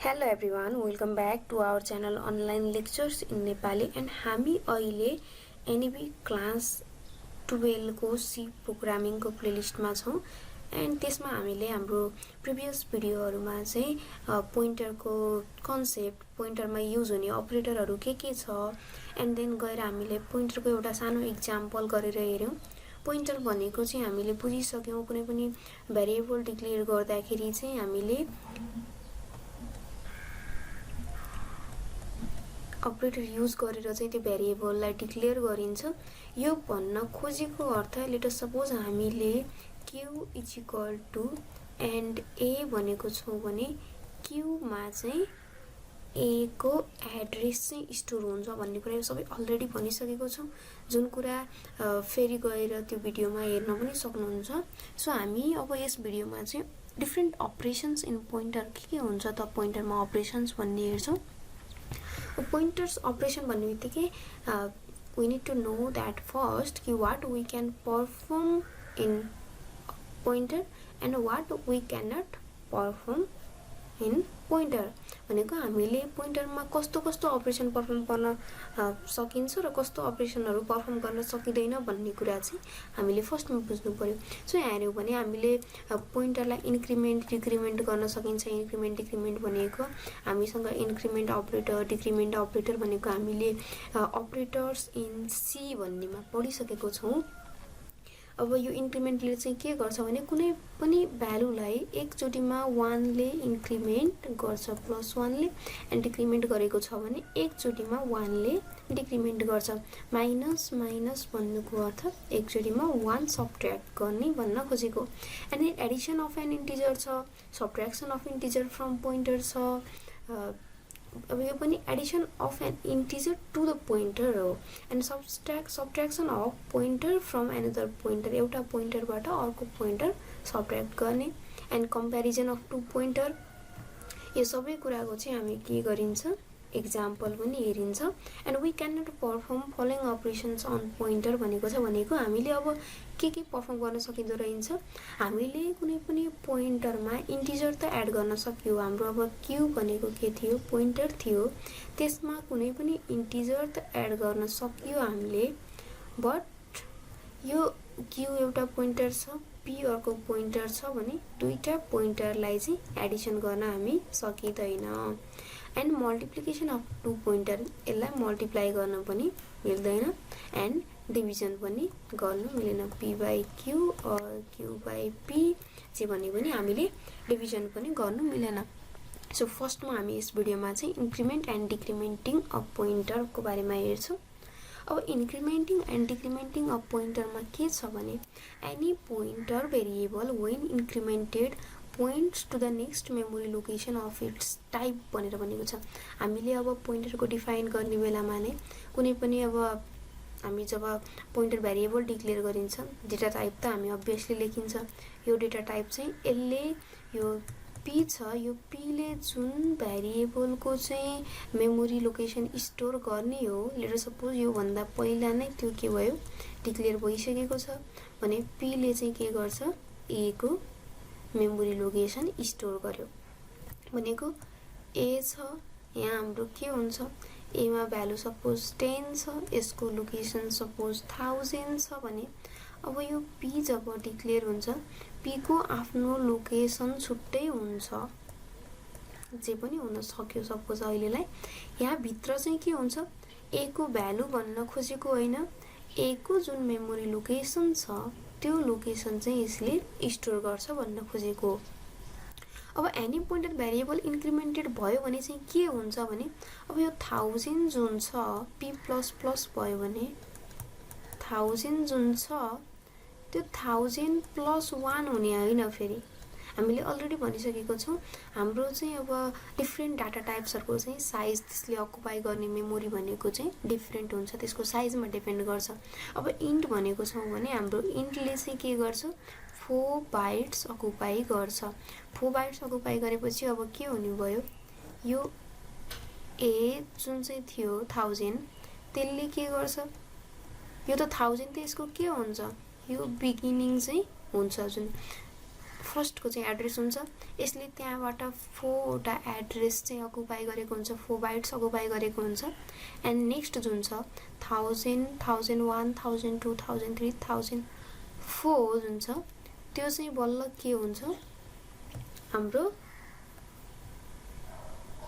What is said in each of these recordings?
Hello everyone, welcome back to our channel Online Lectures in Nepali and हामी अहिले NEB class 12 को C programming को playlist मा छौं एन्ड त्यसमा हामीले हाम्रो प्रिभियस भिडियोहरुमा चाहिँ पोइन्टर को कन्सेप्ट पोइन्टर मा युज हुने अपरेटरहरु के छ एन्ड देन गएर हामीले पोइन्टर को एउटा सानो एक्जाम्पल गरेर हेर्यौं पोइन्टर भनेको चाहिँ हामीले बुझिसक्यौं कुनै पनि भेरिएबल डिक्लेयर गर्दाखेरि चाहिँ हामीले अपरेटर युज गरेर चाहिँ त्यो भेरिएबललाई डिक्लेयर गरिन्छ यो भन्न खोजेको अर्थ लेट अस सपोज हामीले q is equal to and a भनेको छौं भने q मा चाहिँ a को एड्रेस चाहिँ स्टोर हुन्छ भन्ने कुरा सबै अलरेडी भनिसकेको छौं जुन कुरा फेरि गएर त्यो भिडियोमा हेर्न पनि सक्नुहुन्छ सो हामी अब यस भिडियोमा चाहिँ डिफरेन्ट अपरेशन्स इन पोइन्टर के हुन्छ त पोइन्टरमा अपरेशन्स भन्ने हेर्छौं pointers operation भन्ने बित्तिकै we need to know that first कि what we can perform in pointer and what we cannot perform in pointer भनेको हामीले पोइन्टरमा कस्तो कस्तो अपरेसन परफर्म गर्न सकिन्छ र कस्तो अपरेसनहरु परफर्म गर्न सकिदैन भन्ने कुरा चाहिँ हामीले फर्स्टमा बुझ्नु पर्यो सो यहाँ हेर्यौ भने हामीले पोइन्टरलाई इन्क्रिमेन्ट डिक्रिमेन्ट गर्न सकिन्छ इन्क्रिमेन्ट डिक्रिमेन्ट भनेको हामीसँग इन्क्रिमेन्ट अपरेटर डिक्रिमेन्ट अपरेटर भनेको हामीले अपरेटर्स इन C भन्नेमा पढिसकेको छौं अब यो इन्क्रिमेन्टले चाहिँ के गर्छ भने कुनै पनि भ्यालुलाई एकचोटीमा 1 ले इन्क्रिमेन्ट गर्छ +1 ले एन्ड डिक्रिमेन्ट गरेको छ भने एकचोटीमा 1 ले डिक्रिमेन्ट गर्छ माइनस माइनस भन्नुको अर्थ एकचोटीमा 1 सबट्र्याक्ट गर्ने भन्न खोजेको and addition of an integer छ subtraction of integer from pointer छ अब यो पनि addition of an integer to the pointer हो and subtraction of pointer from another pointer एउटा पोइन्टरबाट अर्को पोइन्टर सबट्र्याक्ट गर्ने and comparison of two pointer यो सबै कुराको चाहिँ हामी के गरिन्छ एक्जाम्पल पनि हेरिन्छ and we can not perform following operations on pointer भनेको छ भनेको हामीले अब के परफर्म गर्न सकिँदो रहेछ हामीले कुनै पनि पोइन्टरमा इन्टिजर त एड गर्न सक्यौ हाम्रो अब q भनेको के थियो पोइन्टर थियो त्यसमा कुनै पनि इन्टिजर त एड गर्न सक्यौ हामीले बट यो q एउटा पोइन्टर छ p अर्को पोइन्टर छ भने दुईटा पोइन्टरलाई चाहिँ एडिसन गर्न हामी सकिदैन and multiplication of two pointer यसलाई मल्टिप्लाई गर्न पनि मिल्दैन एन्ड डिभिजन पनि गर्न मिलेन p by q or q by p चाहिँ भने पनि हामीले डिभिजन पनि गर्न मिलेन सो फर्स्टमा हामी यस भिडियोमा चाहिँ इन्क्रिमेन्ट एन्ड डिक्रिमेन्टिङ अफ पोइन्टर को बारेमा हेर्छौं अब इन्क्रिमेन्टिङ एन्ड डिक्रिमेन्टिङ अफ पोइन्टरमा के छ भने any pointer variable when incremented points to the next memory location of its type भनेर भनेको छ हामीले अब पोइन्टरको डिफाइन गर्ने बेलामा नै कुनै पनि अब हामी जब पोइन्टर भेरिएबल डिक्लेयर गरिन्छ डेटा टाइप त हामी अब्भियसली लेखिन्छ यो डेटा टाइप चाहिँ यसले यो p छ यो p ले जुन भेरिएबल को चाहिँ मेमोरी लोकेसन स्टोर गर्ने हो लेट अस सपोज यो भन्दा पहिला नै त्यो के भयो डिक्लेयर भइसकेको छ भने p ले चाहिँ के गर्छ a को मेमोरी लोकेसन स्टोर गर्यो भनेको a छ यहाँ हाम्रो के हुन्छ a मा भ्यालु सपोज 10 छ यसको लोकेसन सपोज 1000 छ भने अब यो p जब डिक्लेयर हुन्छ p को आफ्नो लोकेसन छुट्टै हुन्छ जे पनि हुन सक्यो सपोज अहिलेलाई यहाँ भित्र चाहिँ के हुन्छ a को भ्यालु भन्न खोजेको हैन a को जुन मेमोरी लोकेसन छ त्यो लोकेसन चाहिँ यसले स्टोर गर्छ भन्न खोजेको अब एनी पोइन्टर भेरिएबल इन्क्रिमेन्टेड भयो भने चाहिँ के हुन्छ भने अब यो 1000 जुन छ p++ भयो भने 1000 जुन छ त्यो 1000 + 1 हुने हैन फेरि हामीले अलरेडी भनिसकेको छौं हाम्रो चाहिँ अब डिफरेन्ट डाटा टाइप्सहरुको चाहिँ साइज त्यसले अकुपाई गर्ने मेमोरी भनेको चाहिँ डिफरेन्ट हुन्छ त्यसको साइजमा डिपेन्ड गर्छ अब इन्ट भनेको छौं भने हाम्रो इन्टले चाहिँ के गर्छ 4 बाइट्स अकुपाई गर्छ 4 बाइट्स अकुपाई गरेपछि अब के हुने भयो यो a जुन चाहिँ थियो 1000 त्यसले के गर्छ यो त 1000 त यसको के हुन्छ यो बिगिनिङ चाहिँ हुन्छ जुन फर्स्टको चाहिँ एड्रेस हुन्छ। यसले त्यहाँबाट 4 वटा एड्रेस चाहिँ अकुपाई गरेको हुन्छ, 4 बाइट्स अकुपाई गरेको हुन्छ। एन्ड नेक्स्ट जुन छ 1000, 1001, 1002, 1003, 1004 जुन छ त्यो चाहिँ बल्ल के हुन्छ हाम्रो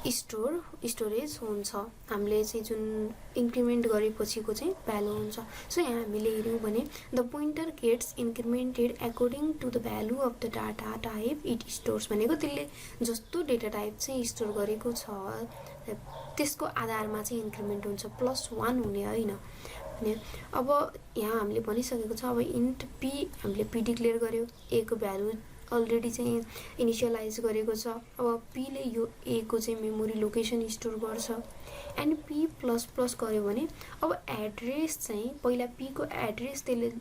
स्टोरेज हुन्छ। हामीले चाहिँ जुन इन्क्रिमेन्ट गरेपछिको चाहिँ भ्यालु हुन्छ। सो यहाँ हामीले हेर्यौँ भने the pointer gets incremented according to the value of the data type it stores भनेको त्यसले जस्तो डेटा टाइप चाहिँ स्टोर गरेको छ त्यसको आधारमा चाहिँ इन्क्रिमेन्ट हुन्छ, +1 हुने होइन भने। अब यहाँ हामीले भनिसकेको छ अब इन्ट पी हामीले पी डिक्लेयर गर्यो, ए को भ्यालु अलरेडी चाहिँ इनिसियलाइज गरेको छ। अब पीले यो ए को चाहिँ मेमोरी लोकेसन स्टोर गर्छ एन्ड पी प्लस प्लस गर्यो भने अब एड्रेस चाहिँ पहिला पी को एड्रेस त्यसले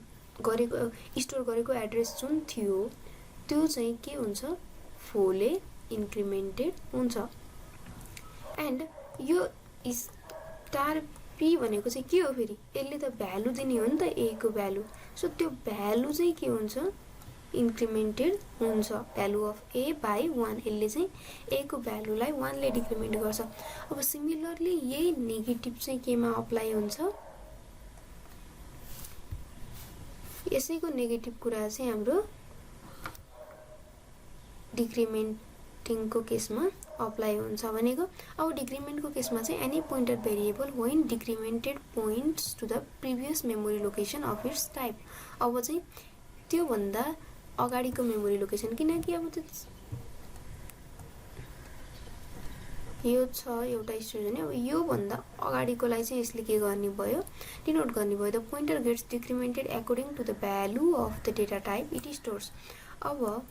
गरेको स्टोर गरेको एड्रेस जुन थियो त्यो चाहिँ के हुन्छ 4 ले इन्क्रिमेन्टेड हुन्छ। एन्ड यो स्टार पी भनेको चाहिँ के हो फेरि यसले त भ्यालु दिने हो नि त ए को भ्यालु। सो त्यो भ्यालु चाहिँ के हुन्छ इन्क्रिमेन्टेड हुन्छ, भ्यालु अफ ए बाई 1। यसले चाहिँ ए को भ्यालुलाई 1 ले डिक्रिमेन्ट गर्छ। अब सिमिलरली यही नेगेटिभ चाहिँ केमा अप्लाई हुन्छ, यसैको नेगेटिभ कुरा चाहिँ हाम्रो डिक्रिमेन्टिङको केसमा अप्लाई हुन्छ भनेको। अब डिक्रिमेन्टको केसमा चाहिँ any pointer variable when decremented points to the previous memory location of its type. अब चाहिँ त्यो भन्दा अगाडिको मेमोरी लोकेसन, किनकि अब त यो छ एउटा स्टोरेज भने अब यो भन्दा अगाडिकोलाई चाहिँ यसले के गर्ने भयो डिनोट गर्ने भयो। The pointer gets decremented according to the value of the data type it stores. अब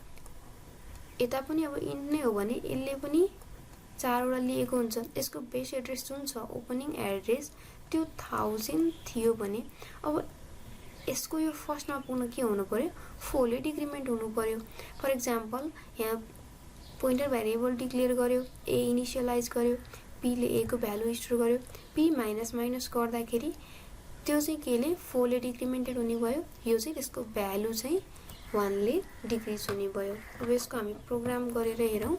यता पनि अब इन्ट नै हो भने यसले पनि 4 वटा लिएको हुन्छ। यसको बेस एड्रेस जुन छ ओपनिङ एड्रेस त्यो 1000 थियो भने अब यसको यो फर्स्टमा पुग्न के हुनु पर्यो 4 ले डिक्रिमेन्ट हुनु पर्यो। फर एक्जाम्पल यहाँ पोइन्टर भेरिएबल डिक्लेयर गर्यो, ए इनिसियलाइज गर्यो, पी ले ए को भ्यालु स्टोर गर्यो, पी माइनस माइनस गर्दाखेरि त्यो चाहिँ केले 4 ले डिक्रिमेन्टेड हुने भयो। यो चाहिँ त्यसको भ्यालु चाहिँ 1 ले डिक्रिज हुने भयो। अब यसको हामी प्रोग्राम गरेर हेरौँ।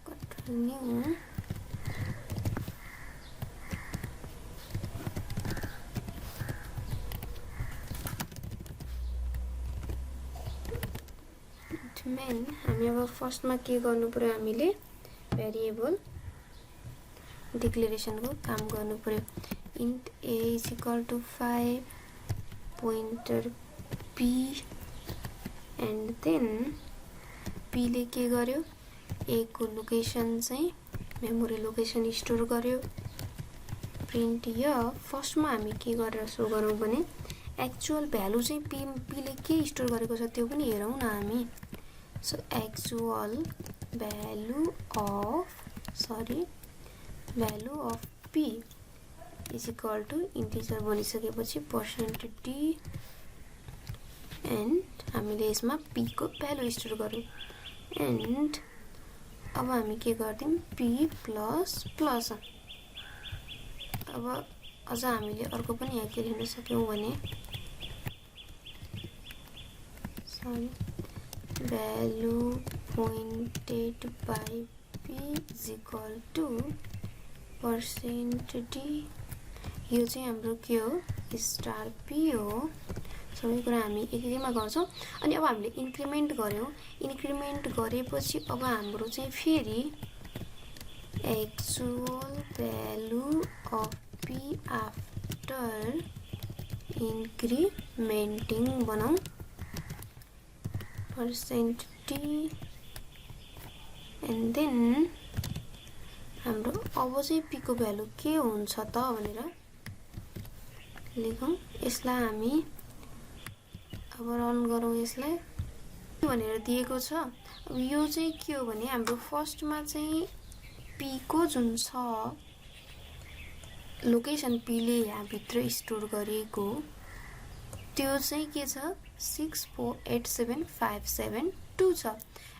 कन्टिन्यू मेन हामी अब फर्स्टमा के गर्नु पर्यो हामीले भेरिएबल डिक्लेरेसनको काम गर्नु पर्यो। Int A is equal to 5 pointer P and then P ले के गर्यो ए को लोकेसन चाहिँ मेमोरी लोकेसन स्टोर गर्यो। प्रिन्ट य फर्स्टमा हामी के गरेर सो गरौँ भने एक्चुअल भ्यालु चाहिँ पी ले के स्टोर गरेको छ त्यो पनि हेरौँ न हामी। So actual value of P is equal to integer बनिसकेपछि % डी एन्ड हामीले यसमा पी को भ्यालु स्टोर गरौँ। एन्ड अब हामी के गर्दियौँ पी प्लस प्लस। अब अझ हामीले अर्को पनि यहाँ के लेख्न सक्यौँ भने value pointed by p is equal to %d। यो चाहिँ हाम्रो के हो स्टार p हो। सबै कुरा हामी एक-एकमा गर्छौँ। अनि अब हामीले इन्क्रिमेन्ट गर्यौँ, इन्क्रिमेन्ट गरेपछि अब हाम्रो चाहिँ फेरि actual value of p after incrementing बनाऊ %d एन्ड देन हाम्रो अब चाहिँ p को भ्यालु के हुन्छ त भनेर लेखौँ। यसलाई हामी अब रन गरौँ। यसलाई भनेर दिएको छ। अब यो चाहिँ के हो भने हाम्रो फर्स्टमा चाहिँ p को जुन छ लोकेसन p ले यहाँ भित्र स्टोर गरेको त्यो चाहिँ के छ 6487572 छ।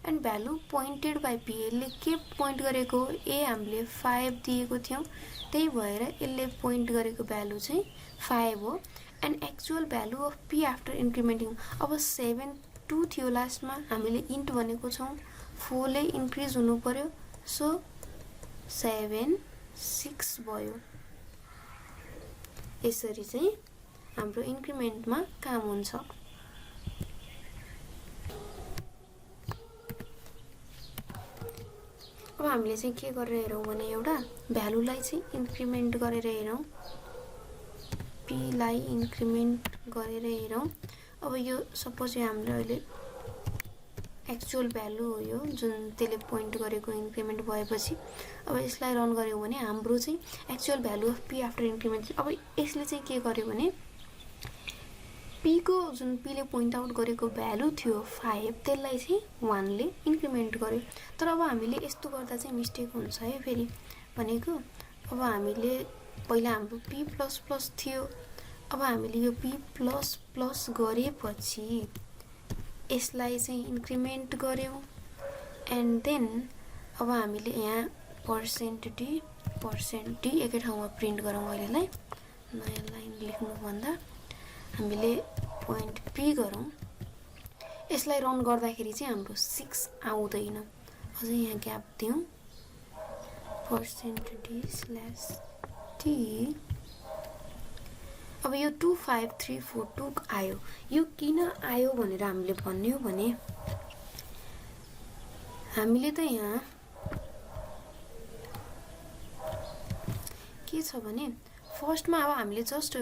And value pointed by P यसले के पोइन्ट गरेको ए हामीले 5 दिएको थियौँ त्यही भएर यसले पोइन्ट गरेको भ्यालु चाहिँ 5 हो। And actual value of P after incrementing अब 7 2 थियो लास्टमा, हामीले इन्ट भनेको छौँ, 4 ले इन्क्रिज हुनु पर्यो, सो 7 6 भयो। यसरी चाहिँ हाम्रो इन्क्रिमेन्टमा काम हुन्छ। अब हामीले चाहिँ के गरेर हेरौँ भने एउटा भ्यालुलाई चाहिँ इन्क्रिमेन्ट गरेर हेरौँ, p लाई इन्क्रिमेन्ट गरेर हेरौँ। अब यो सपोज यो हाम्रो अहिले एक्चुअल भ्यालु हो, यो जुन त्यसले पोइन्ट गरेको इन्क्रिमेन्ट भएपछि अब यसलाई रन गर्यौँ भने हाम्रो चाहिँ actual value of p after increment. अब यसले चाहिँ के गर्यो भने p को जुन p ले पोइन्ट आउट गरेको भ्यालु थियो 5, त्यसलाई चाहिँ 1 ले इन्क्रिमेन्ट गर्यो। तर अब हामीले यस्तो गर्दा चाहिँ मिस्टेक हुन्छ है फेरि, भनेको अब हामीले पहिला हाम्रो p++ थियो, अब हामीले यो p++ गरेपछि यसलाई चाहिँ इन्क्रिमेन्ट गर्यौँ, एन्ड देन अब हामीले यहाँ %d एकै ठाउँमा प्रिन्ट गरौँ। अहिलेलाई नयाँ लाइन लेख्नुभन्दा हामीले पोइन्ट p गरौँ। यसलाई रन गर्दाखेरि चाहिँ हाम्रो 6 आउँदैन, अझै यहाँ ग्याप दिउँ, %d/t। अब यो 25342 आयो। यो किन आयो भनेर हामीले भन्ने हो भने हामीले त यहाँ के छ भने फर्स्टमा अब हामीले जस्ट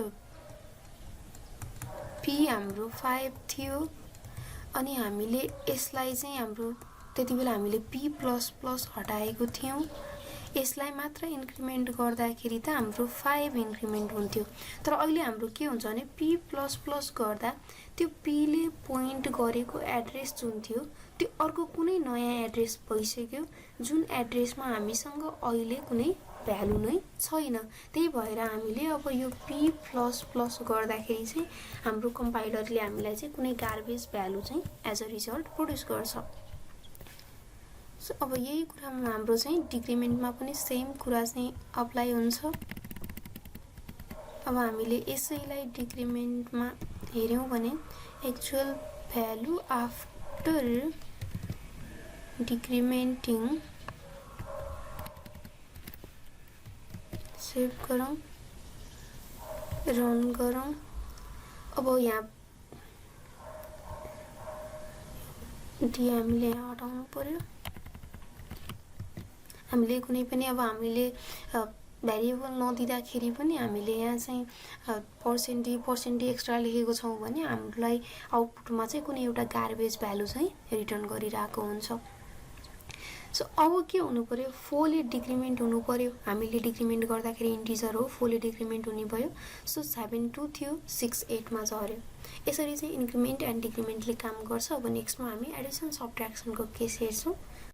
p हाम्रो 5 थियो, अनि हामीले यसलाई चाहिँ हाम्रो त्यति बेला हामीले p++ हटाएको थियौँ, यसलाई मात्र इन्क्रिमेन्ट गर्दाखेरि त हाम्रो 5 इन्क्रिमेन्ट हुन्थ्यो। तर अहिले हाम्रो के हुन्छ भने p++ गर्दा त्यो p ले पोइन्ट गरेको एड्रेस जुन थियो त्यो अर्को कुनै नयाँ एड्रेस भइसक्यो, जुन एड्रेसमा हामीसँग अहिले कुनै भ्यालु नै छैन। त्यही भएर हामीले अब यो p++ गर्दाखेरि चाहिँ हाम्रो कम्पाइलरले हामीलाई चाहिँ कुनै गार्बेज भ्यालु चाहिँ एज अ रिजल्ट प्रोड्युस गर्छ। सो अब यही कुरामा हाम्रो चाहिँ डिक्रिमेन्टमा पनि सेम कुरा चाहिँ अप्लाई हुन्छ। अब हामीले यसैलाई डिक्रिमेन्टमा हेर्यौँ भने एक्चुअल भ्यालु आफ्टर डिक्रिमेन्टिङ, सेभ गरौँ, रन गरौँ। अब यहाँ डी हामीले यहाँ हटाउनु पर्यो। हामीले कुनै पनि अब हामीले भेरिएबल नदिँदाखेरि पनि हामीले यहाँ चाहिँ पर्सेन्ट एक्स्ट्रा लेखेको छौँ भने हामीलाई आउटपुटमा चाहिँ कुनै एउटा गार्बेज भ्यालु चाहिँ रिटर्न गरिरहेको हुन्छ। सो अब के हुनु पर्यो, 4 ले डिक्रिमेन्ट हुनु पर्यो। हामीले डिक्रिमेन्ट गर्दाखेरि इन्टिजर हो, 4 ले डिक्रिमेन्ट हुने भयो। सो 7 2 थियो, 6 8 मा झर्यो। यसरी चाहिँ इन्क्रिमेन्ट एन्ड डिक्रिमेन्टले काम गर्छ। अब नेक्स्टमा हामी एडिसन सब्ट्र्याक्सनको केस हेर्छौँ।